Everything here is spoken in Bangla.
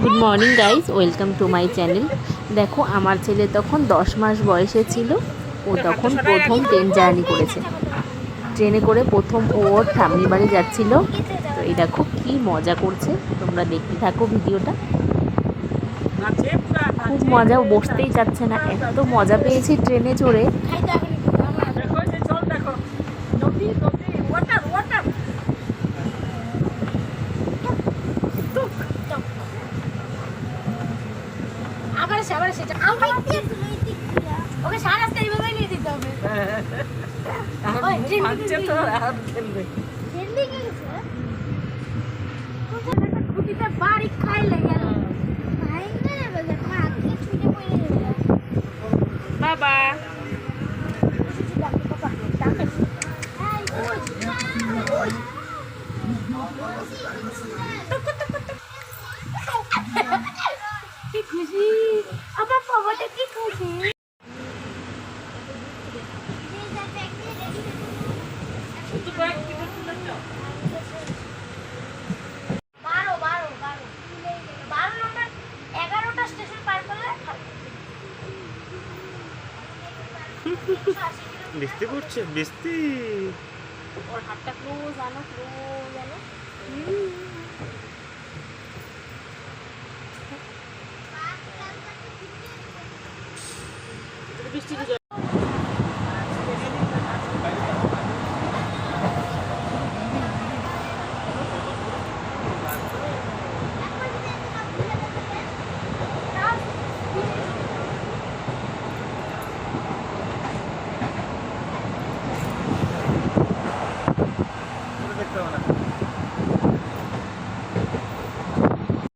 Good morning guys, welcome to my channel. দেখো, আমার ছেলে তখন 10 মাস বয়সে ছিল। ও তখন প্রথম ট্রেন জার্নি করেছে। ট্রেনে করে প্রথম ওর ঠাম্মি বাড়ি যাচ্ছিল। তো এই দেখো কি মজা করছে, তোমরা দেখতে থাকো ভিডিওটা। খুব মজা, বসতেই চাচ্ছে না, এত মজা পেয়েছি ট্রেনে চড়ে। আবার সেটা ওকে সারা রাস্তা এইভাবেই নিয়ে দিতে হবে। খুঁটিতে বাড়ি খাইলে গেল বাবা কি খুশি আমার বাবাটা, কি খুশি। বৃষ্টি পড়ছে, বৃষ্টি। ওর হাতটা ক্লোজ আনো, ক্লোজ আনো। বৃষ্টি